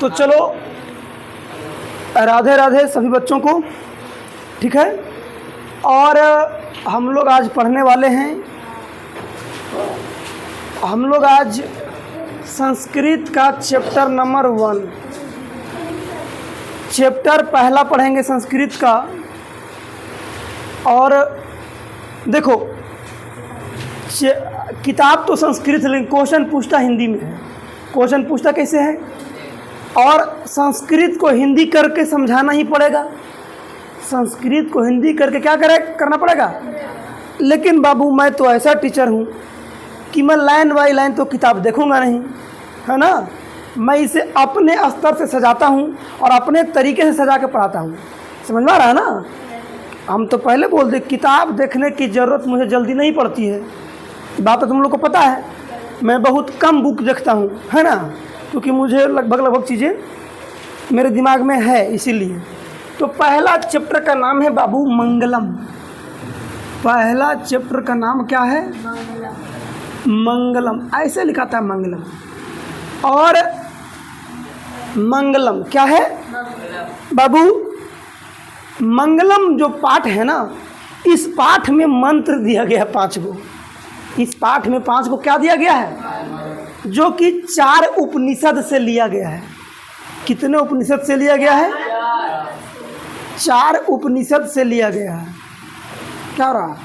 तो चलो राधे राधे सभी बच्चों को, ठीक है। और हम लोग आज पढ़ने वाले हैं, हम लोग आज संस्कृत का चैप्टर नंबर 1, चैप्टर पहला पढ़ेंगे संस्कृत का। और देखो किताब तो संस्कृत, लेकिन क्वेश्चन पूछता हिंदी में है। क्वेश्चन पूछता कैसे है, और संस्कृत को हिंदी करके समझाना ही पड़ेगा। संस्कृत को हिंदी करके क्या करना पड़ेगा। लेकिन बाबू मैं तो ऐसा टीचर हूँ कि मैं लाइन बाई लाइन तो किताब देखूँगा नहीं, है ना। मैं इसे अपने स्तर से सजाता हूँ और अपने तरीके से सजा के पढ़ाता हूँ। समझ में आ रहा है ना। हम तो पहले बोल दे, किताब देखने की ज़रूरत मुझे जल्दी नहीं पड़ती है। बात तो तुम लोग को पता है, मैं बहुत कम बुक देखता हूँ, है ना, क्योंकि मुझे लगभग चीज़ें मेरे दिमाग में है, इसीलिए। तो पहला चैप्टर का नाम है बाबू मंगलम। पहला चैप्टर का नाम क्या है, मंगलम। ऐसे लिखा था मंगलम। और मंगलम क्या है बाबू, मंगलम जो पाठ है ना, इस पाठ में मंत्र दिया गया है 5 गो। इस पाठ में 5 गो क्या दिया गया है, जो कि 4 उपनिषद से लिया गया है। कितने उपनिषद से लिया गया है, 4 उपनिषद से लिया गया है। क्या हो रहा,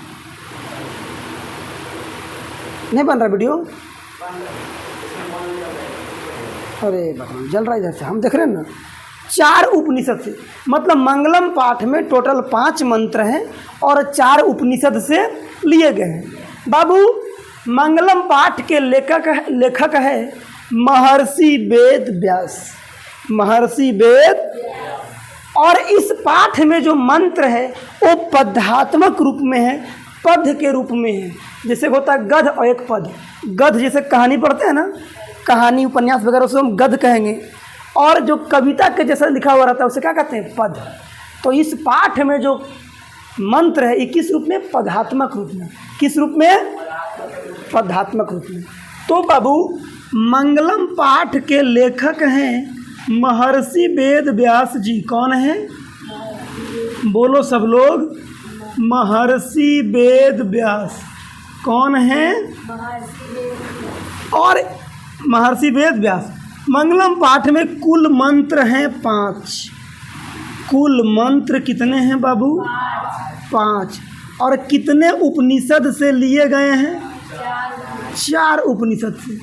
नहीं बन रहा वीडियो, अरे बताओ जल रहा इधर से, हम देख रहे हैं ना। 4 उपनिषद से, मतलब मंगलम पाठ में टोटल 5 मंत्र हैं और 4 उपनिषद से लिए गए हैं। बाबू मंगलम पाठ के लेखक है महर्षि वेद व्यास। महर्षि वेद। और इस पाठ में जो मंत्र है वो पद्यात्मक रूप में है, पद्य के रूप में है। जैसे होता है गद्य और एक पद्य। गद्य जैसे कहानी पढ़ते हैं ना, कहानी उपन्यास वगैरह, उसको हम गद्य कहेंगे। और जो कविता के जैसा लिखा हुआ रहता है उसे क्या कहते हैं, पद्य। तो इस पाठ में जो मंत्र है ये किस रूप में, पद्यात्मक रूप में। किस रूप में, पद्यात्मक रूप में। तो बाबू मंगलम पाठ के लेखक हैं महर्षि वेद व्यास जी। कौन है, बोलो सब लोग, महर्षि वेद व्यास। कौन है, और महर्षि वेद व्यास। मंगलम पाठ में कुल मंत्र हैं 5। कुल मंत्र कितने हैं बाबू, 5। और कितने उपनिषद से लिए गए हैं, 4 उपनिषद से।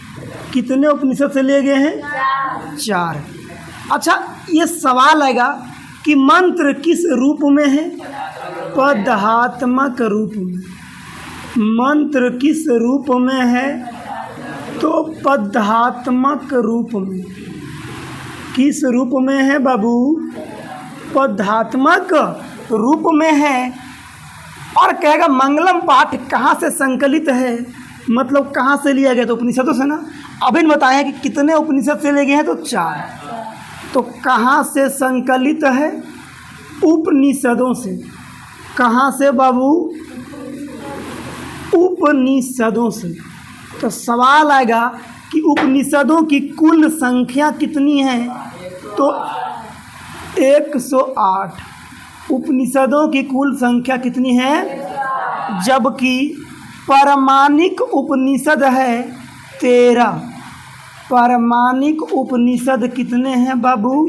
कितने उपनिषद से लिए गए हैं, 4। अच्छा, ये सवाल आएगा कि मंत्र किस रूप में है, पद्यात्मक रूप में। मंत्र किस रूप में है, तो पद्यात्मक रूप में। किस रूप में है बाबू, पद्यात्मक रूप में है। और कहेगा मंगलम पाठ कहाँ से संकलित है, मतलब कहाँ से लिया गया, तो उपनिषदों से ना। अभी बताया कि कितने उपनिषद से लिए गए हैं, तो 4। तो कहाँ से संकलित है, उपनिषदों से। कहाँ से बाबू, उपनिषदों से। तो सवाल आएगा कि उपनिषदों की कुल संख्या कितनी है, तो 108। उपनिषदों की कुल संख्या कितनी है, जबकि पारमाणिक उपनिषद है 13। पारमाणिक उपनिषद कितने हैं बाबू,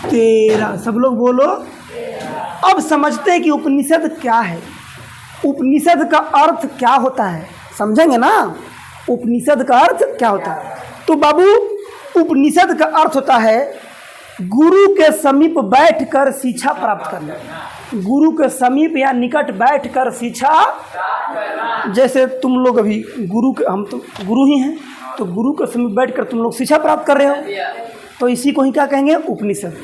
13। सब लोग बोलो। अब समझते हैं कि उपनिषद क्या है, उपनिषद का अर्थ क्या होता है, समझेंगे ना। उपनिषद का अर्थ क्या होता है, तो बाबू उपनिषद का अर्थ होता है गुरु के समीप बैठकर शिक्षा प्राप्त करना। गुरु के समीप या निकट बैठकर शिक्षा, जैसे तुम लोग अभी गुरु के, हम तो गुरु ही हैं, तो गुरु के समीप बैठकर तुम लोग शिक्षा प्राप्त कर रहे हो, तो इसी को ही क्या कहेंगे, उपनिषद।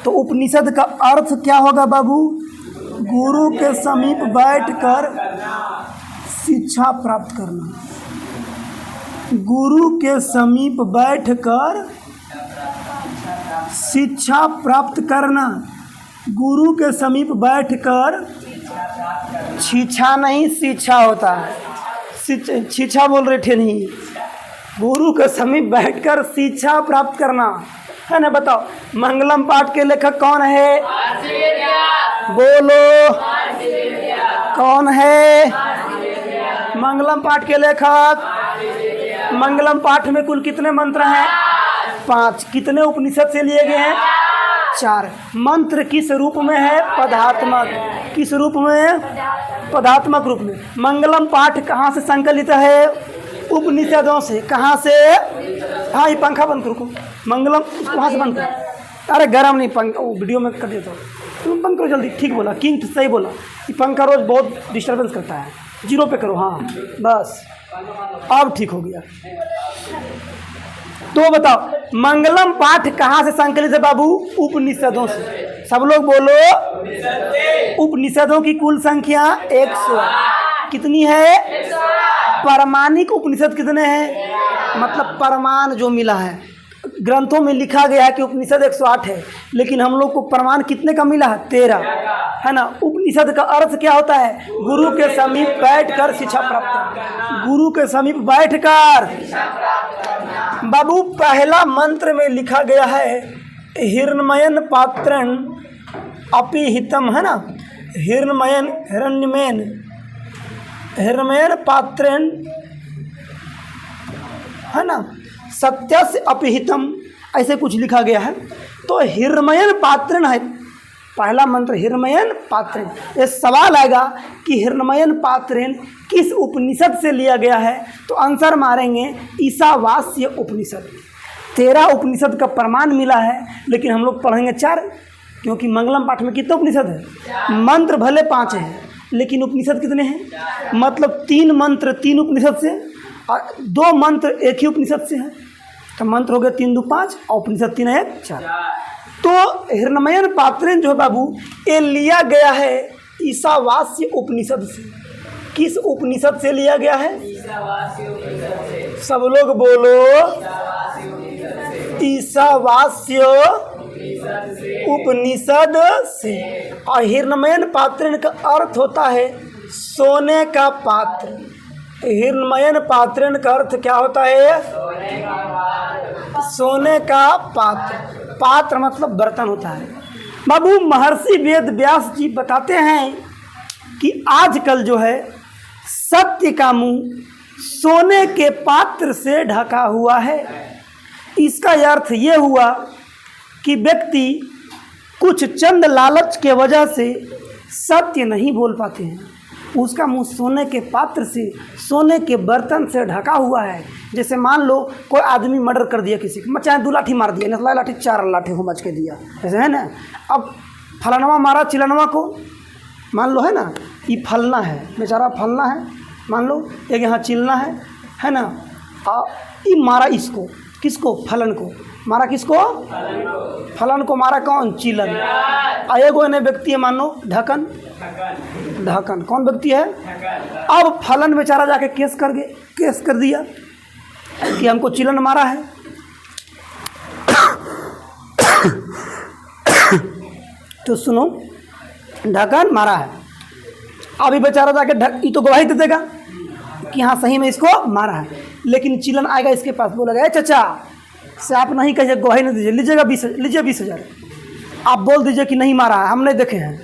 तो उपनिषद का अर्थ क्या होगा बाबू, गुरु के समीप बैठकर शिक्षा प्राप्त करना। गुरु के समीप बैठकर शिक्षा प्राप्त करना। गुरु के समीप बैठकर, शिक्षा नहीं शिक्षा होता है, शिक्षा बोल रहे थे नहीं, गुरु के समीप बैठकर शिक्षा प्राप्त करना, है ना। बताओ मंगलम पाठ के लेखक कौन है? बोलो कौन है मंगलम पाठ के लेखक? मंगलम पाठ में कुल कितने मंत्र हैं? 5। कितने उपनिषद से लिए गए हैं? 4। मंत्र किस रूप में है? पदात्मक। किस रूप में? पदात्मक रूप में। मंगलम पाठ कहाँ से संकलित है? उपनिषदों से। कहाँ से? हाँ, ये पंखा बंद करो। मंगलम वहाँ से बंद करो। अरे गरम नहीं, पंखा वीडियो में कर देता हूँ, तुम बंद करो जल्दी। ठीक बोला, किंग सही बोला। ये पंखा रोज बहुत डिस्टर्बेंस करता है। 0 पे करो। हाँ बस, अब ठीक हो गया। तो बताओ मंगलम पाठ कहाँ से संकलित है बाबू? उपनिषदों से। सब लोग बोलो। उपनिषदों की कुल संख्या 108। कितनी है? परमाणिक उपनिषद कितने हैं? मतलब प्रमाण जो मिला है, ग्रंथों में लिखा गया है कि उपनिषद 108 है, लेकिन हम लोग को प्रमाण कितने का मिला है? 13, है ना। उपनिषद का अर्थ क्या होता है? गुरु के समीप बैठकर शिक्षा प्राप्त करना। गुरु के समीप बैठकर। बाबू पहला मंत्र में लिखा गया है हिरण्मयन पात्रन अपिहितम, है ना। हिरण्मयन पात्रन, है ना, सत्यस्य अपिहितम, ऐसे कुछ लिखा गया है। तो हिरण्मयन पात्रन है पहला मंत्र। हिरण्मयन पात्रन, ये सवाल आएगा कि हिरण्मयन पात्रन किस उपनिषद से लिया गया है? तो आंसर मारेंगे ईशावास्य उपनिषद। 13 उपनिषद का प्रमाण मिला है, लेकिन हम लोग पढ़ेंगे 4, क्योंकि मंगलम पाठ में कितने उपनिषद है? मंत्र भले 5 हैं, लेकिन उपनिषद कितने हैं? मतलब 3 मंत्र 3 उपनिषद से और 2 मंत्र एक ही उपनिषद से है। तो मंत्र हो गया 3 2 5 और उपनिषद 3 1 4। तो हिरण्मयन पात्रन जो बाबू ये लिया गया है ईशावास्य उपनिषद से। किस उपनिषद से लिया गया है? सब लोग बोलो। ईशावास्य उपनिषद से। और हिरण्मयन पात्रन का अर्थ होता है सोने का पात्र। हिरण्मयन पात्रन का अर्थ क्या होता है? सोने का पात्र। पात्र मतलब बर्तन होता है। बाबू महर्षि वेद व्यास जी बताते हैं कि आजकल जो है सत्य का मुंह सोने के पात्र से ढका हुआ है। इसका अर्थ ये हुआ कि व्यक्ति कुछ चंद लालच के वजह से सत्य नहीं बोल पाते हैं। उसका मुंह सोने के पात्र से, सोने के बर्तन से ढका हुआ है। जैसे मान लो कोई आदमी मर्डर कर दिया किसी को, चाहे 2 लाठी मार दिया, नस्ला लाठी 4 लाठी हो मच के दिया, ऐसे है ना। अब फलानवा मारा चिलनवा को, मान लो, है ना, ये फलना है, बेचारा फलना है, मान लो एक यहाँ चिलना है ना। ये मारा इसको, किसको? फलन को मारा। किसको? फलन को मारा। कौन? चिलन। एगो ने व्यक्ति है, मान लो ढकन। ढकन कौन व्यक्ति है? अब फलन बेचारा जाके केस कर दिया कि हमको चिलन मारा है। तो सुनो, ढकन मारा है। अभी बेचारा जाके ये तो गवाही दे देगा कि हाँ सही में इसको मारा है, लेकिन चिलन आएगा इसके पास, बोलेगा चाचा से आप नहीं कहिए, गवाही नहीं दीजिए, लीजिएगा 20,000। आप बोल दीजिए कि नहीं मारा है, हम नहीं देखे हैं।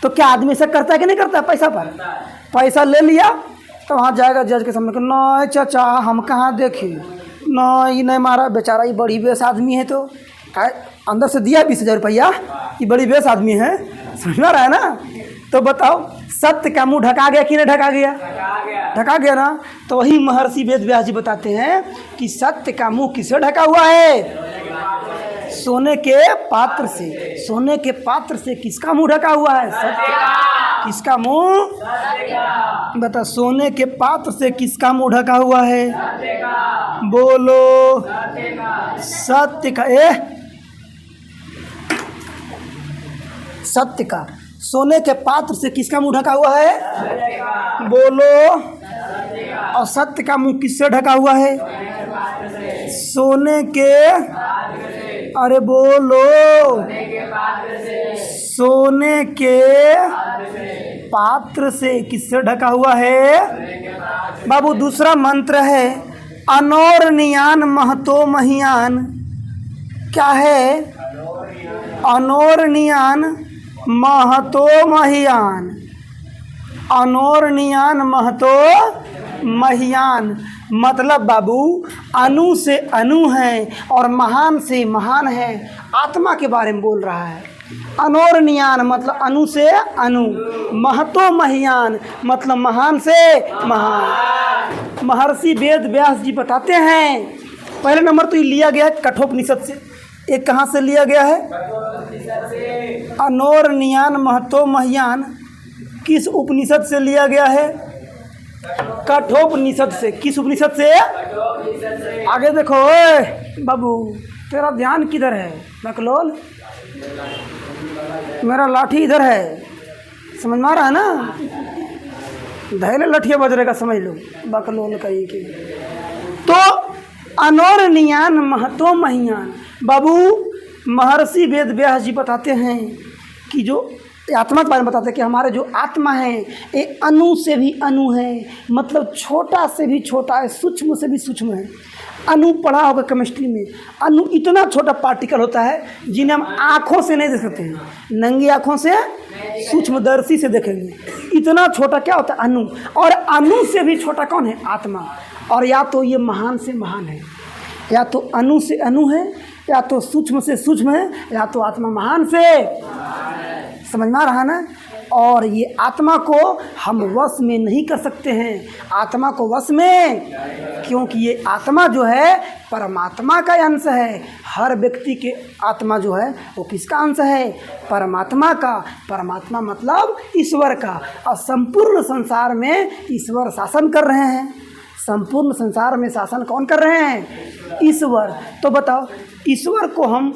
तो क्या आदमी ऐसा करता है कि नहीं करता है? पैसा पर पैसा ले लिया तो वहाँ जाएगा जज के सामने, नहीं चाचा हम कहाँ देखे, नहीं नहीं मारा, बेचारा ये बड़ी बेस आदमी है। तो अंदर से दिया 20,000 रुपया, ये बड़ी बेस आदमी है, समझ में आ रहा है ना। तो बताओ सत्य का मुंह ढका गया कि नहीं ढका गया? ढका गया ना। तो वही महर्षि वेद व्यास जी बताते हैं कि सत्य का मुंह किससे ढका हुआ है? सोने के पात्र से। सोने के पात्र से किसका मुंह ढका हुआ है? सत्य का। किसका मुंह? बता, सोने के पात्र से किसका मुंह ढका हुआ है? बोलो। सत्य का। सत्य का। सोने के पात्र से किसका मुंह ढका हुआ है? बोलो। और सत्य का मुंह किससे ढका हुआ है? सोने के। अरे बोलो। सोने के पात्र से किससे ढका हुआ है? बाबू दूसरा मंत्र है अनोरनियान महतो महियान, क्या है? अनोरनियान महतो महियान, अनोरनियान महतो महियान। मतलब बाबू अनु से अनु है और महान से महान है, आत्मा के बारे में बोल रहा है। अनोरनियान मतलब अनु से अनु, महतो महियान मतलब महान से महान। महर्षि वेद व्यास जी बताते हैं, पहले नंबर तो ये लिया गया है कठोपनिषद से। एक कहाँ से लिया गया है? अनोरनियान महतो महियान किस उपनिषद से लिया गया है? कठोपनिषद से। किस उपनिषद से? आगे देखो। ओए बाबू तेरा ध्यान किधर है? बकलोल, मेरा लाठी इधर है, समझ में आ रहा है ना? धैर्य लठिया बजरेगा, समझ लो। बकलोल कहीं के तो अनोरनियान महतो महियान। बाबू महर्षि वेद व्यास जी बताते हैं कि जो आत्मा के बारे में बताते हैं कि हमारे जो आत्मा है ये अणु से भी अणु है, मतलब छोटा से भी छोटा है, सूक्ष्म से भी सूक्ष्म है। अणु पढ़ा होगा केमिस्ट्री में। अणु इतना छोटा पार्टिकल होता है जिन्हें हम आँखों से नहीं देख सकते हैं, नंगी आँखों से सूक्ष्मदर्शी से देखेंगे। इतना छोटा क्या होता है? अणु। और अणु से भी छोटा कौन है? आत्मा। और या तो ये महान से महान है, या तो अणु से अणु है, या तो सूक्ष्म से सूक्ष्म है, या तो आत्मा महान से। समझ में आ रहा है ना? और ये आत्मा को हम वश में नहीं कर सकते हैं, आत्मा को वश में, क्योंकि ये आत्मा जो है परमात्मा का अंश है। हर व्यक्ति के आत्मा जो है वो किसका अंश है? परमात्मा का। परमात्मा मतलब ईश्वर का। और संपूर्ण संसार में ईश्वर शासन कर रहे हैं। संपूर्ण संसार में शासन कौन कर रहे हैं? ईश्वर। तो बताओ ईश्वर को हम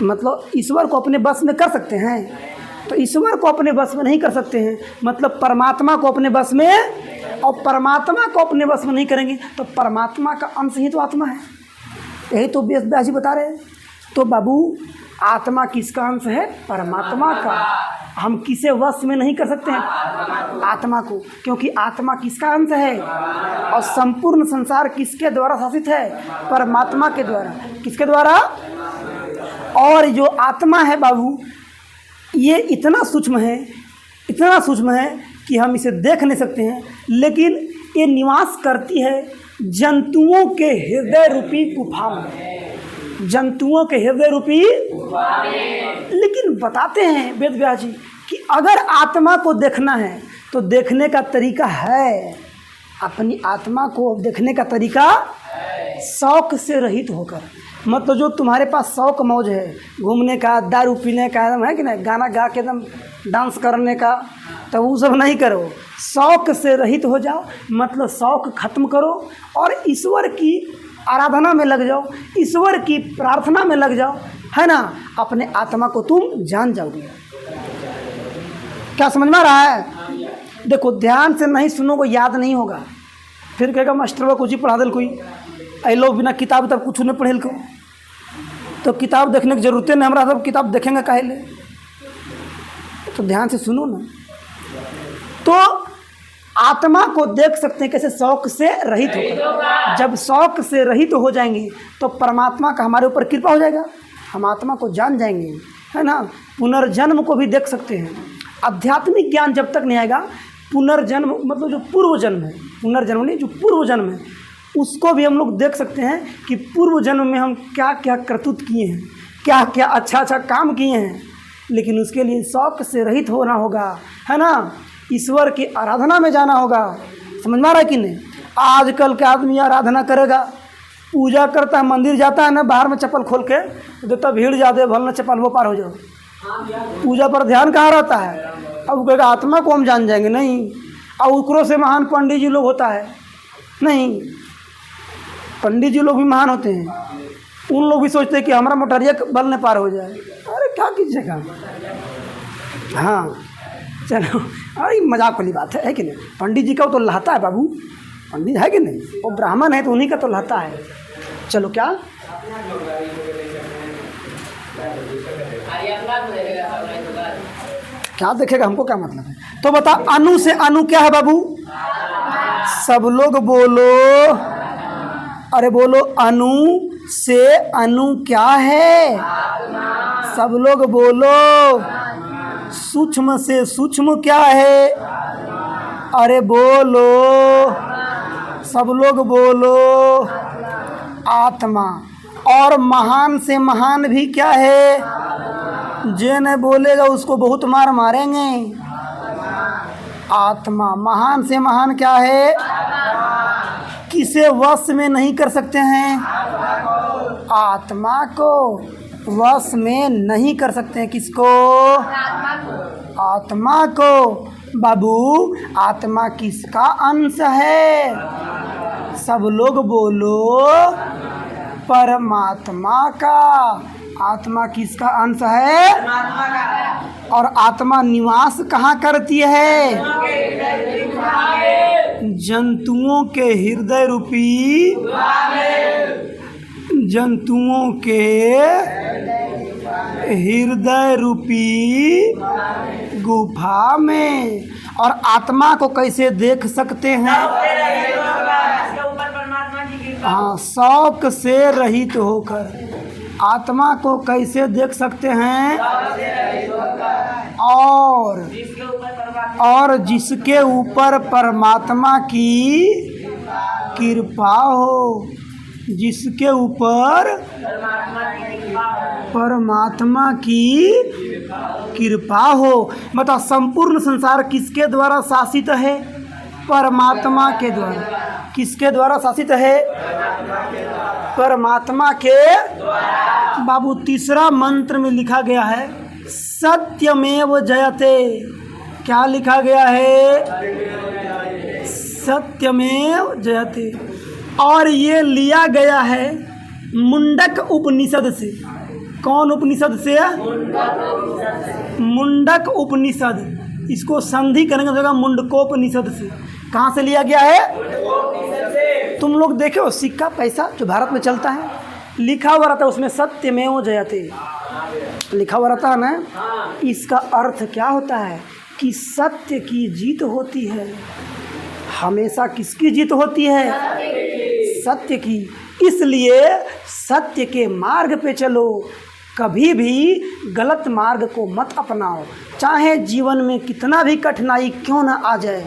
मतलब ईश्वर को अपने बस में कर सकते हैं? तो ईश्वर को अपने बस में नहीं कर सकते हैं, मतलब परमात्मा को अपने बस में। और परमात्मा को अपने बस में नहीं करेंगे तो परमात्मा का अंश ही तो आत्मा है। यही तो व्यास जी बता रहे हैं। तो बाबू आत्मा किसका अंश है? परमात्मा का। हम किसे वश में नहीं कर सकते हैं? आत्मा को, क्योंकि आत्मा किसका अंश है। और संपूर्ण संसार किसके द्वारा शासित है? परमात्मा के द्वारा। किसके द्वारा? और जो आत्मा है बाबू ये इतना सूक्ष्म है, इतना सूक्ष्म है कि हम इसे देख नहीं सकते हैं, लेकिन ये निवास करती है जंतुओं के हृदय रूपी गुफा में। जंतुओं के हृदय रूपी। लेकिन बताते हैं वेद व्यास जी कि अगर आत्मा को देखना है तो देखने का तरीका है। अपनी आत्मा को देखने का तरीका शौक से रहित होकर, मतलब जो तुम्हारे पास शौक मौज है घूमने का, दारू पीने का, एकदम है कि नहीं, गाना गा के एकदम डांस करने का, तो वो सब नहीं करो। शौक से रहित हो जाओ, मतलब शौक खत्म करो और ईश्वर की आराधना में लग जाओ, ईश्वर की प्रार्थना में लग जाओ, है ना? अपने आत्मा को तुम जान जाओगे। क्या समझ में आ रहा है? देखो ध्यान से नहीं सुनोगे याद नहीं होगा, फिर कहेगा मास्टर कुछ ही पढ़ा दिल कोई, ऐ लोग बिना किताब तब कुछ नहीं पढ़ेल को। तो किताब देखने की जरूरत नहीं, हमारा सब किताब देखेंगे काहे ले? तो ध्यान से सुनो ना। तो आत्मा को देख सकते हैं कैसे? शौक से रहित होकर। जब शौक से रहित हो जाएंगे तो परमात्मा का हमारे ऊपर कृपा हो जाएगा, हम आत्मा को जान जाएंगे, है ना? पुनर्जन्म को भी देख सकते हैं। आध्यात्मिक ज्ञान जब तक नहीं आएगा, पुनर्जन्म मतलब जो पूर्व जन्म है, पुनर्जन्म नहीं, जो पूर्व जन्म है उसको भी हम लोग देख सकते हैं कि पूर्व जन्म में हम क्या क्या करतूत किए हैं, क्या क्या अच्छा अच्छा काम किए हैं। लेकिन उसके लिए शौक से रहित होना होगा, है ना? ईश्वर की आराधना में जाना होगा। समझ में आ रहा है कि नहीं? आजकल के आदमी आराधना करेगा, पूजा करता है, मंदिर जाता है ना, बाहर में चप्पल खोल के देता, भीड़ ज़्यादा भलना चप्पल वो पार हो जाओ। पूजा पर ध्यान कहाँ रहता है? अब कहेगा आत्मा को हम जान जाएंगे, नहीं। और उकरों से महान पंडित जी लोग होता है, नहीं। पंडित जी लोग भी महान होते हैं, उन लोग भी सोचते हैं कि हमारा मोटरिया बल ने पार हो जाए। अरे क्या कीजिएगा? हाँ चलो, अरे मजाक वाली बात है कि नहीं? पंडित जी का तो लहता है बाबू, पंडित है कि नहीं? वो ब्राह्मण है तो उन्हीं का तो लहता है। चलो क्या क्या देखेगा, हमको क्या मतलब है? तो बता, अनु से अनु क्या है बाबू? सब लोग बोलो अरे बोलो, अणु से अणु क्या है? सब लोग बोलो। सूक्ष्म से सूक्ष्म क्या है? अरे बोलो, सब लोग बोलो, आत्मा। और महान से महान भी क्या है? जे न बोलेगा उसको बहुत मार मारेंगे। आत्मा। महान से महान क्या है? किसे वश में नहीं कर सकते हैं? आत्मा को वश में नहीं कर सकते हैं। किसको? आत्मा को। बाबू, आत्मा किसका अंश है? सब लोग बोलो, परमात्मा का। आत्मा किसका अंश है? और आत्मा निवास कहाँ करती है? जंतुओं के हृदय रूपी, जंतुओं के हृदय रूपी गुफा में। और आत्मा को कैसे देख सकते हैं? हाँ, शौक से रहित होकर। आत्मा को कैसे देख सकते हैं? और जिसके ऊपर परमात्मा की कृपा हो, जिसके ऊपर परमात्मा की कृपा हो। मतलब संपूर्ण संसार किसके द्वारा शासित है? परमात्मा के द्वारा। किसके द्वारा शासित है? परमात्मा के। बाबू, तीसरा मंत्र में लिखा गया है सत्यमेव जयते। क्या लिखा गया है? सत्यमेव जयते। और ये लिया गया है मुंडक उपनिषद से। कौन उपनिषद से? मुंडक उपनिषद। इसको संधि करेंगे तो मुंडकोपनिषद से। कहाँ से लिया गया है? तुम लोग देखो, सिक्का पैसा जो भारत में चलता है, लिखा हुआ रहता है उसमें सत्यमेव जयते लिखा हुआ रहता है ना। इसका अर्थ क्या होता है? कि सत्य की जीत होती है। हमेशा किसकी जीत होती है? सत्य की। इसलिए सत्य के मार्ग पे चलो, कभी भी गलत मार्ग को मत अपनाओ। चाहे जीवन में कितना भी कठिनाई क्यों ना आ जाए,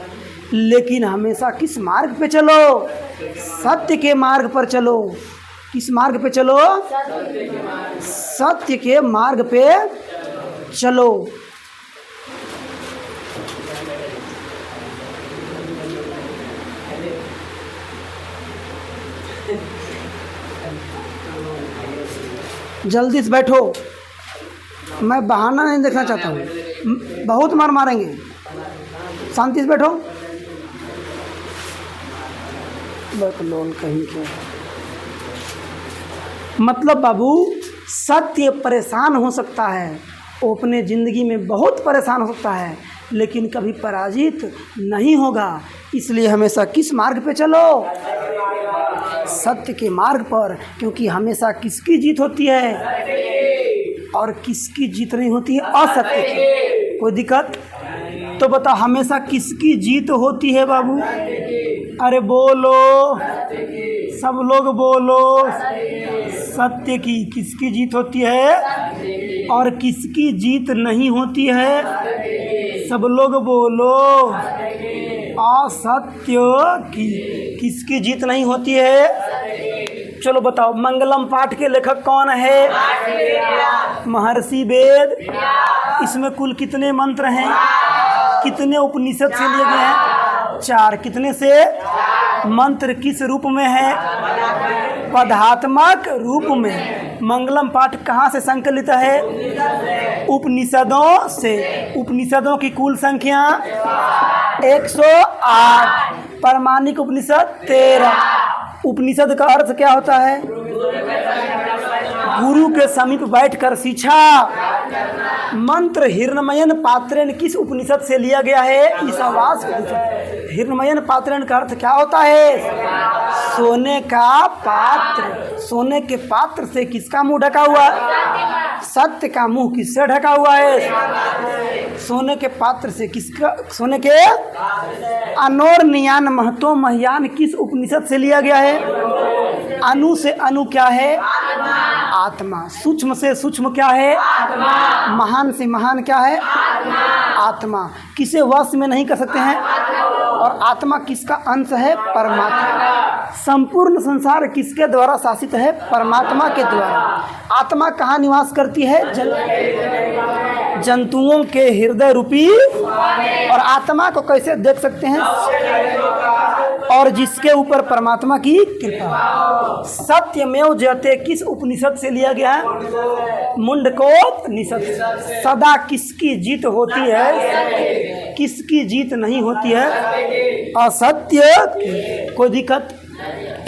लेकिन हमेशा किस मार्ग पे चलो? सत्य के मार्ग पर चलो। किस मार्ग पे चलो? सत्य के मार्ग पे चलो। जल्दी से बैठो, मैं बहाना नहीं देखना चाहता हूँ। बहुत मार मारेंगे। शांति से बैठो। लोन कहीं के। मतलब बाबू, सत्य परेशान हो सकता है, वो अपने ज़िंदगी में बहुत परेशान हो सकता है, लेकिन कभी पराजित नहीं होगा। इसलिए हमेशा किस मार्ग पे चलो? सत्य के मार्ग पर। क्योंकि हमेशा किसकी जीत होती है? और किसकी जीत नहीं होती है? असत्य की। कोई दिक्कत? तो बताओ, हमेशा किसकी जीत होती है बाबू? अरे बोलो, सब लोग बोलो, सत्य की। किसकी जीत होती है और किसकी जीत नहीं होती है? सब लोग बोलो, असत्य की। किसकी जीत नहीं होती है? चलो बताओ, मंगलम पाठ के लेखक कौन है? महर्षि वेद। इसमें कुल कितने मंत्र हैं? कितने उपनिषद से लिए गए हैं? 4। कितने से? मंत्र किस रूप में है? पदात्मक रूप में। मंगलम पाठ कहाँ से संकलित है? उपनिषदों से। उपनिषदों की कुल संख्या 108। प्रामाणिक उपनिषद 13। उपनिषद का अर्थ क्या होता है? गुरु के समीप बैठकर शिक्षा। मंत्र हिरण्मयन पात्रेण किस उपनिषद से लिया गया है? ईशावास उपनिषद। हिरण्मयन पात्रेण का अर्थ क्या होता है? सोने का पात्र। सोने के पात्र से किसका मुंह ढका हुआ है? सत्य का मुंह किससे ढका हुआ है? सोने के पात्र से। किसका? सोने के। अनोर नियान महतो महियान किस उपनिषद से लिया गया है? अणु से अणु क्या है? आत्मा। सूक्ष्म से सूक्ष्म क्या है? महान से महान क्या है? आत्मा। किसे वश में नहीं कर सकते हैं? और आत्मा किसका अंश है? परमात्मा। संपूर्ण संसार किसके द्वारा शासित है? परमात्मा के द्वारा। आत्मा कहाँ निवास करती है? जंतुओं के हृदय रूपी। और आत्मा को कैसे देख सकते हैं? और जिसके ऊपर परमात्मा की कृपा। सत्यमेव जयते किस उपनिषद से लिया गया है? मुंडकोपनिषद। सदा किसकी जीत होती है? किसकी जीत नहीं होती है? असत्य की। कोई दिक्कत?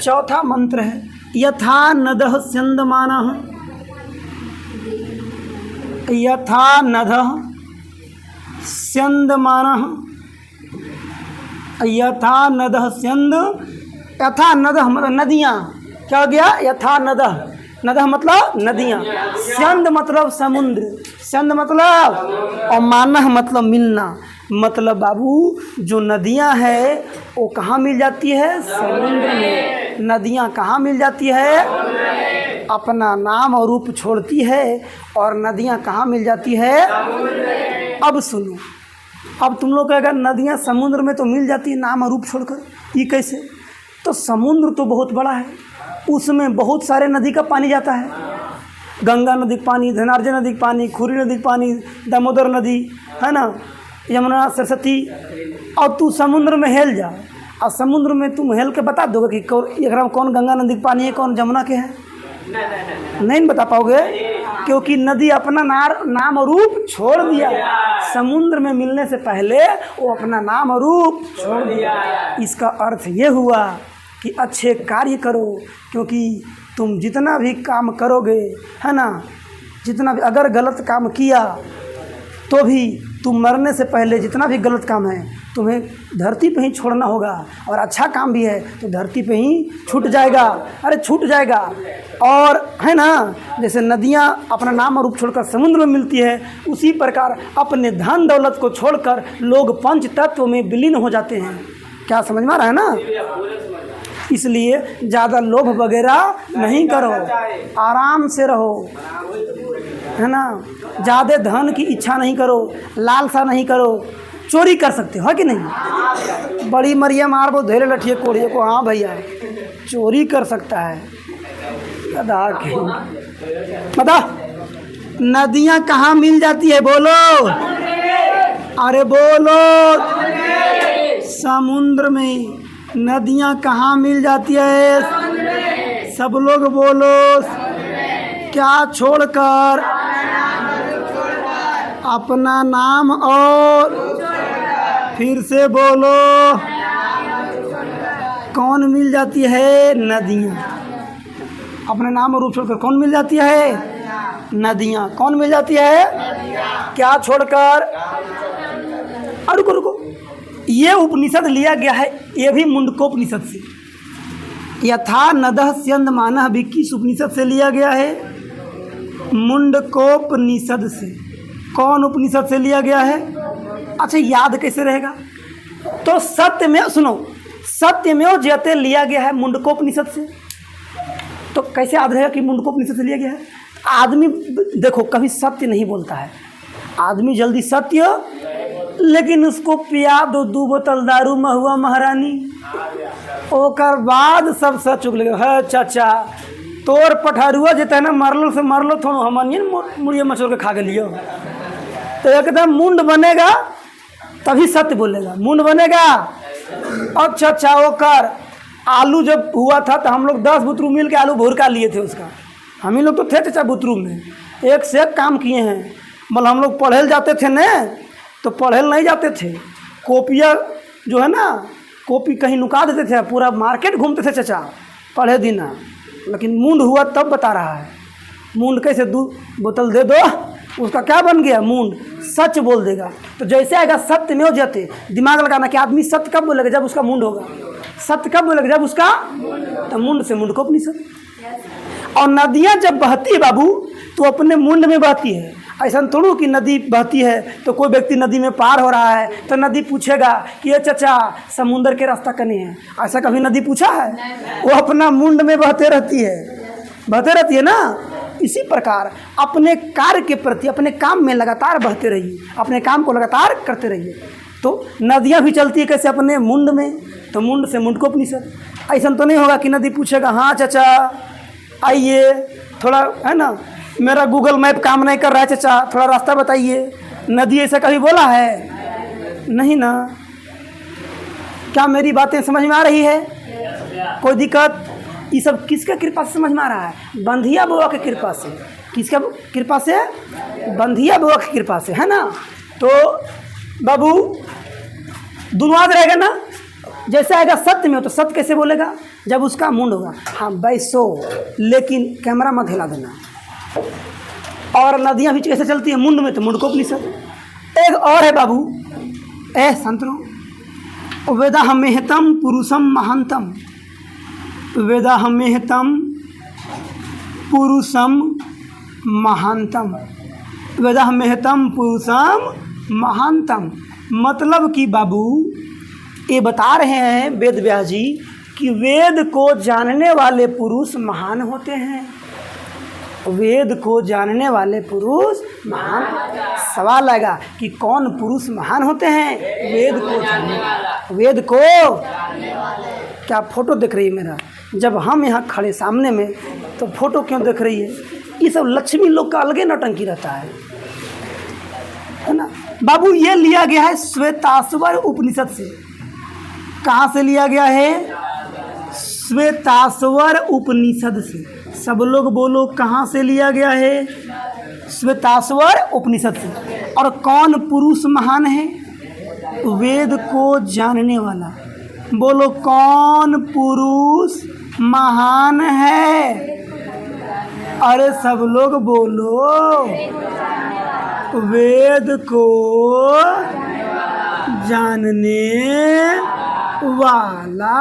चौथा मंत्र है यथा नदः स्यन्दमानः। यथा नदः स्यन्दमानः। यथा नदः स्यन्द। यथा नदः मतलब नदियाँ। क्या हो गया? यथा नदः। नदः मतलब नदियाँ। स्यन्द मतलब समुद्र। स्यन्द मतलब, और मानः मतलब मिलना। मतलब बाबू जो नदियाँ है वो कहाँ मिल जाती है? समुद्र में। नदियाँ कहाँ मिल जाती है? अपना नाम और रूप छोड़ती है। और नदियाँ कहाँ मिल जाती है? अब सुनो, अब तुम लोग कहेगा नदियाँ समुद्र में तो मिल जाती है नाम और रूप छोड़कर, ये कैसे? तो समुद्र तो बहुत बड़ा है, उसमें बहुत सारे नदी का पानी जाता है। गंगा नदी का पानी, धनार्जय नदी का पानी, खुरी नदी का पानी, दामोदर नदी है ना, यमुना, सरस्वती। और तू समुद्र में हेल जा, और समुद्र में तुम हेल के बता दोगे कि एकरा में कौन गंगा नदी का पानी है, कौन जमुना के है? नहीं बता पाओगे, क्योंकि नदी अपना नाम और रूप छोड़ दिया। समुद्र में मिलने से पहले वो अपना नाम और रूप छोड़ दिया। इसका अर्थ ये हुआ कि अच्छे कार्य करो, क्योंकि तुम जितना भी काम करोगे है ना, जितना भी अगर गलत काम किया तो भी तुम मरने से पहले जितना भी गलत काम है तुम्हें धरती पे ही छोड़ना होगा, और अच्छा काम भी है तो धरती पे ही छूट जाएगा। अरे छूट जाएगा। और है ना, जैसे नदियाँ अपना नाम और रूप छोड़कर समुद्र में मिलती है, उसी प्रकार अपने धन दौलत को छोड़कर लोग पंच तत्व में विलीन हो जाते हैं। क्या समझ में आ रहा है ना? इसलिए ज़्यादा लोभ वगैरह नहीं करो, आराम से रहो है ना। ज़्यादा धन की इच्छा नहीं करो, लालसा नहीं करो। चोरी कर सकते हो कि नहीं? बड़ी मरिया मार वो धेरे लठिए कोड़िए को, हाँ भैया चोरी कर सकता है। अदा के बता, नदियाँ कहाँ मिल जाती है? बोलो, अरे बोलो, समुद्र में। नदियाँ कहाँ मिल जाती है? सब लोग बोलो, क्या छोड़कर? अपना नाम और, फिर से बोलो, कौन मिल जाती है? नदियाँ। अपने नाम और रूप छोड़कर कौन मिल जाती है? नदियाँ। कौन मिल जाती है? क्या छोड़कर? रुको रुको, ये उपनिषद लिया गया है, ये भी मुंडकोपनिषद से। यथा नदः स्यन्दमानः भी किस उपनिषद से लिया गया है? मुंडकोपनिषद से। कौन उपनिषद से लिया गया है? अच्छा, याद कैसे रहेगा? तो सत्यमेव, सुनो, सत्यमेव जयते लिया गया है मुंडकोपनिषद से, तो कैसे याद रहेगा कि मुंडकोपनिषद से लिया गया है? आदमी देखो कभी सत्य नहीं बोलता है, आदमी जल्दी सत्य, लेकिन उसको पिया दो 2 बोतल दारू महुआ महारानी, ओकर बाद सब सच उगलेगा। है चाचा तोर पठारुआ जेता है ना, मरलो से मरलो थोड़ा हमनिए मुड़िया मचोर के खा के लियो, तो एकदम मुंड बनेगा तभी सत्य बोलेगा, मुंड बनेगा। अच्छा अच्छा, ओकर आलू जब हुआ था तो हम लोग 10 बुतरू मिल के आलू भुरका लिए थे उसका, हम ही लोग तो थे चाचा बुतरू में, एक से एक काम किए हैं। मतलब हम लोग पढ़े जाते थे न, तो पढ़े नहीं जाते थे, कॉपियाँ जो है ना, कॉपी कहीं नुका देते थे, पूरा मार्केट घूमते थे चाचा पढ़े दिन। लेकिन मुंड हुआ तब बता रहा है, मुंड कैसे 2 बोतल दे दो, उसका क्या बन गया? मुंड सच बोल देगा। तो जैसे आएगा सत्य में हो जाते, दिमाग लगाना कि आदमी सत्य कब बोलेगा? जब उसका मुंड होगा। सत्य कब बोलेगा? जब उसका, तो मुंड से मुंडकोपनिषद। और नदियाँ जब बहती है बाबू, तो अपने मुंड में बहती है, ऐसा थोड़ा कि नदी बहती है तो कोई व्यक्ति नदी में पार हो रहा है तो नदी पूछेगा कि ये चाचा समुंदर के रास्ता कने है, ऐसा कभी नदी पूछा है? वो अपना मुंड में बहते रहती है ना। इसी प्रकार अपने कार्य के प्रति, अपने काम में लगातार बहते रहिए, अपने काम को लगातार करते रहिए। तो नदियाँ भी चलती है कैसे? अपने मुंड में, तो मुंड से मुंडकोपनिषद। ऐसा तो नहीं होगा कि नदी पूछेगा हाँ चाचा आइए थोड़ा, है ना, मेरा गूगल मैप काम नहीं कर रहा है चाचा थोड़ा रास्ता बताइए। नदी ऐसा कभी बोला है? नहीं ना। क्या मेरी बातें समझ में आ रही है? कोई दिक्कत? ये सब किसका कृपा से समझ में आ रहा है? बंधिया बुआ की कृपा से। किसका कृपा से? बंधिया बुआ की कृपा से, है ना। तो बाबू दोनों याद रहेगा ना। जैसे आएगा सत्य में तो सत्य कैसे बोलेगा? जब उसका मुंड होगा हाँ बैसो, लेकिन कैमरा मत हिला देना। और नदियाँ भी कैसे चलती है? मुंड में, तो मुंडकोपनिषद। एक और है बाबू, संतरो, वेदाहमेहतम पुरुषम महांतम, वेदाहमेहतम पुरुषम महांतम, वेदाहमेहतम पुरुषम महांतम। मतलब कि बाबू ये बता रहे हैं वेद व्यास जी कि वेद को जानने वाले पुरुष महान होते हैं। वेद को जानने वाले पुरुष महान। सवाल आएगा कि कौन पुरुष महान होते हैं? वेद को जानने, वेद को। क्या फोटो देख रही है मेरा? जब हम यहाँ खड़े सामने में तो फोटो क्यों देख रही है? ये सब लक्ष्मी लोग का अलगे नौटंकी रहता है ना। बाबू ये लिया गया है श्वेताश्वर उपनिषद से। कहाँ से लिया गया है? श्वेताश्वर उपनिषद से। सब लोग बोलो कहाँ से लिया गया है? श्वेताश्वर उपनिषद से। और कौन पुरुष महान है? वेद को जानने वाला। बोलो कौन पुरुष महान है? अरे सब लोग बोलो, वेद को जानने वाला।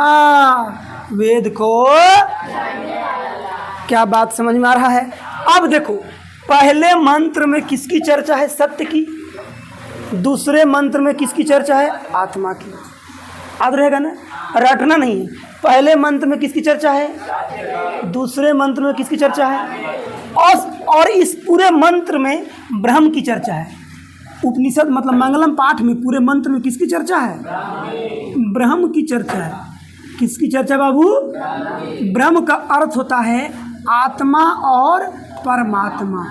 वेद को। क्या बात समझ में आ रहा है? अब देखो पहले मंत्र में किसकी चर्चा है? सत्य की। दूसरे मंत्र में किसकी चर्चा है? आत्मा की। याद रहेगा ना, रटना नहीं है। पहले मंत्र में किसकी चर्चा है? दूसरे मंत्र में किसकी चर्चा है? और इस पूरे मंत्र में ब्रह्म की चर्चा है। उपनिषद मतलब मंगलम पाठ में पूरे मंत्र में किसकी चर्चा है? ब्रह्म की चर्चा है। किसकी चर्चा बाबू? ब्रह्म का अर्थ होता है आत्मा और परमात्मा।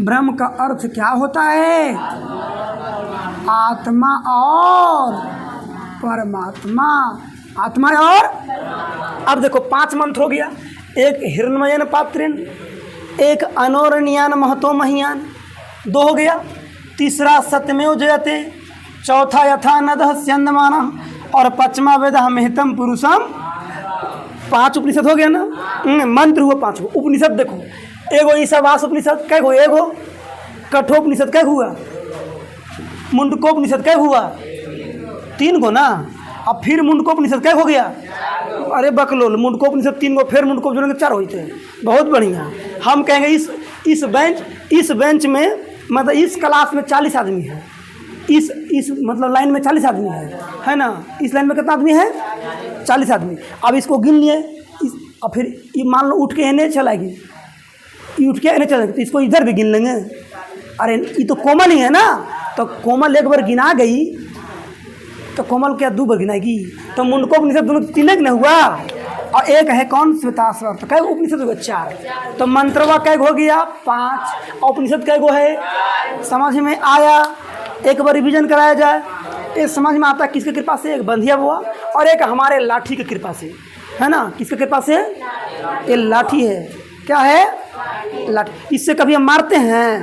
ब्रह्म का अर्थ क्या होता है? आत्मा और परमात्मा। आत्मा और। अब देखो 5 मंत्र हो गया। एक हिरण्मयन पात्रेन, एक अनोरणीयान महतो महीयान, 2 हो गया। तीसरा सत्यमेव जयते, चौथा यथा नदः स्यन्दमानः, और 5वां वेदाहमेहतम पुरुषम। 5 उपनिषद हो गया ना। मंत्र हुआ 5। उपनिषद देखो, एगो ईशावास उपनिषद कै गो? एगो। कठोपनिषद कै हुआ? मुंडकोपनिषद कै हुआ? 3 गो ना। अब फिर मुंडकोपनिषद कै हो गया? अरे बकलोल, मुंडकोपनिषद 3 गो, फिर मुंडकोपनिषद 4 होते हैं। बहुत बढ़िया। हम कहेंगे इस बेंच में मतलब इस क्लास में 40 आदमी है। इस मतलब लाइन में 40 आदमी है ना। इस लाइन में कितना आदमी है? 40 आदमी। अब इसको गिन लिए। और फिर ये मान लो उठ के एने चलाएगी, ये उठ के एने चलाएगी, तो इसको इधर भी गिन लेंगे। अरे ये तो कोमल ही है ना। तो कोमल एक बार गिना गई तो कोमल क्या 2 बार गिनाएगी? तो मुंडकोपनिषद दोनों 3 न हुआ। और एक है कौन? श्वेताश्वर। तो कै उपनिषद हो गया? 4। तो मंत्रवा कै हो गया? 5। और उपनिषद कै गो है? समझ में आया? एक बार रिवीजन कराया जाए। ये समझ में आता है किसकी कृपा से? एक बंधिया बुआ और एक हमारे लाठी की कृपा से, है ना। किसकी कृपा से? ये लाठी है। क्या है? लाठी। इससे कभी हम मारते हैं?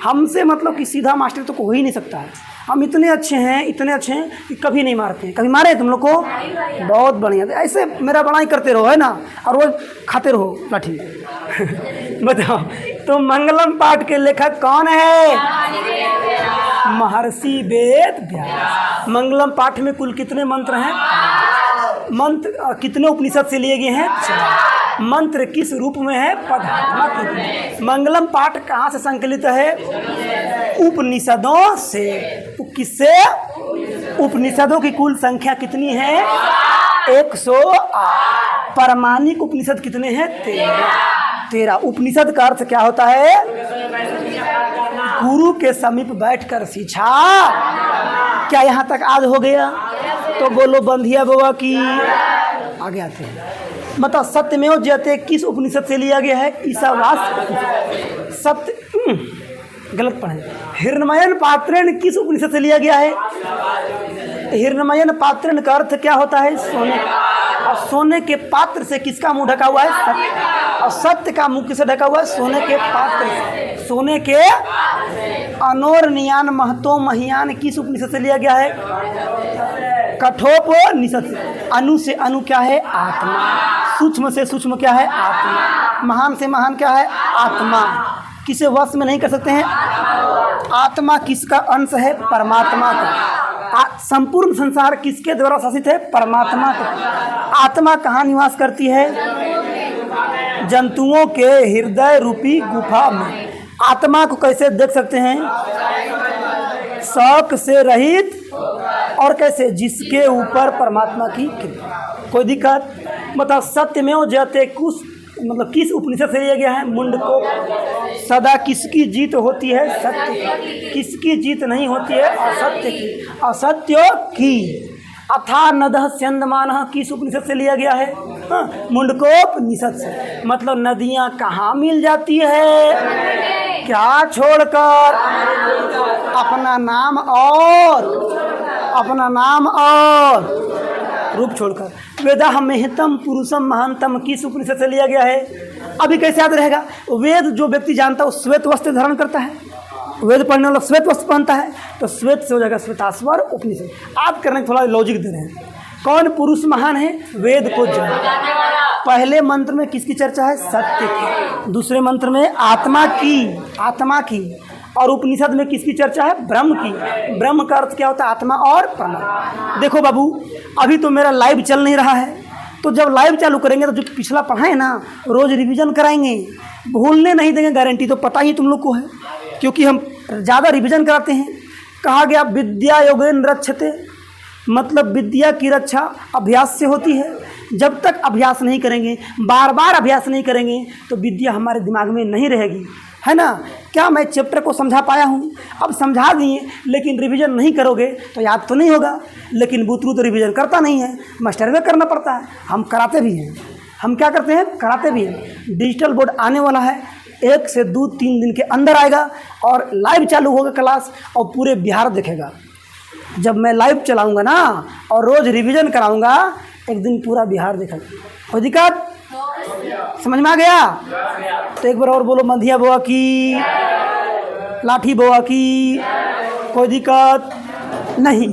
हमसे मतलब कि सीधा मास्टर तो हो ही नहीं सकता है। हम इतने अच्छे हैं कि कभी नहीं मारते हैं। कभी मारे तुम लोग को? बहुत बढ़िया। ऐसे मेरा बड़ाई करते रहो, है ना, और वो खाते रहो लाठी। बताओ तो मंगलम पाठ के लेखक कौन है? महर्षि वेद व्यास। मंगलम पाठ में कुल कितने मंत्र हैं? मंत्र कितने उपनिषद से लिए गए हैं? 4। मंत्र किस रूप में है? पदात्मक रूप में। मंगलम पाठ कहाँ से संकलित है? उपनिषदों से। किससे? उपनिषदों की कुल संख्या कितनी है? 108। पारमाणिक उपनिषद कितने हैं? 13। उपनिषद का अर्थ क्या होता है? गुरु के समीप बैठकर सींचा। क्या यहाँ तक आज हो गया? तो बोलो बंधिया बाबा की। आगे आते हैं। मतलब सत्यमेव जयते किस उपनिषद से लिया गया है? ईशावास्य। सत्य गलत पढ़े। हिरण्मयन पात्रेण किस उपनिषद से लिया गया है? हिरण्मयन पात्रेण का अर्थ क्या होता है? सोने। और सोने के पात्र से किसका मुंह ढका हुआ है? सत्य। और सत्य का मुंह किससे ढका हुआ है? सोने के पात्र से। सोने के अनोरनियान महतो महियान किस उपनिषद से लिया गया है? कठोपनिषद से। अनु से अनु क्या है? आत्मा। सूक्ष्म से सूक्ष्म क्या है? आत्मा। महान से महान क्या है? आत्मा। किसे वश में नहीं कर सकते हैं? आत्मा किसका अंश है? परमात्मा का। संपूर्ण संसार किसके द्वारा शासित है? परमात्मा का। आत्मा कहाँ निवास करती है? जंतुओं के हृदय रूपी गुफा में। आत्मा को कैसे देख सकते हैं? शौक से रहित। और कैसे? जिसके ऊपर परमात्मा की कृपा। कोई दिक्कत? बताओ सत्यमेव जयते कुछ मतलब किस उपनिषद से लिया गया है? मुंडको। सदा किसकी जीत होती है? सत्य की। किसकी जीत नहीं होती है? असत्य की। असत्य की। अथा नदः स्यंदमानः किस उपनिषद से लिया गया है? मुंडकोपनिषद से। मतलब नदियाँ कहाँ मिल जाती है? क्या छोड़कर? अपना नाम और रूप छोड़कर। वेदा महतम पुरुषम महानतम किस उपनिषद से लिया गया है? अभी कैसे याद रहेगा? वेद जो व्यक्ति जानता है वो श्वेत वस्त्र धारण करता है। वेद पढ़ने वाला श्वेत वस्त्र पहनता है, तो श्वेत से हो जाएगा श्वेताश्वर उपनिषद। याद करने थोड़ा लॉजिक दे रहे हैं। कौन पुरुष महान है? वेद को जान। पहले मंत्र में किसकी चर्चा है? सत्य की। दूसरे मंत्र में आत्मा की। और उपनिषद में किसकी चर्चा है? ब्रह्म की। ब्रह्म का अर्थ क्या होता है? आत्मा और परमात्मा। देखो बाबू, अभी तो मेरा लाइव चल नहीं रहा है, तो जब लाइव चालू करेंगे तो जो पिछला पढ़ा है ना, रोज रिवीजन कराएंगे, भूलने नहीं देंगे, गारंटी। तो पता ही तुम लोग को है, क्योंकि हम ज़्यादा रिवीजन कराते हैं। कहा गया विद्या योगेन रक्षते, मतलब विद्या की रक्षा अभ्यास से होती है। जब तक अभ्यास नहीं करेंगे, बार बार अभ्यास नहीं करेंगे, तो विद्या हमारे दिमाग में नहीं रहेगी, है ना। क्या मैं चैप्टर को समझा पाया हूँ? अब समझा दिए, लेकिन रिवीजन नहीं करोगे तो याद तो नहीं होगा। लेकिन बुतरू तो रिवीजन करता नहीं है, मास्टर में करना पड़ता है। हम कराते भी हैं। हम क्या करते हैं? कराते भी हैं। डिजिटल बोर्ड आने वाला है, 1 से 2-3 दिन के अंदर आएगा, और लाइव चालू होगा क्लास, और पूरे बिहार देखेगा। जब मैं लाइव चलाऊँगा ना और रोज़ रिवीजन कराऊँगा, एक दिन पूरा बिहार देखेगा। कोई दिक्कत? समझ में आ गया? तो एक बार और बोलो मंधिया बुआ की, लाठी बुआ की। कोई दिक्कत नहीं।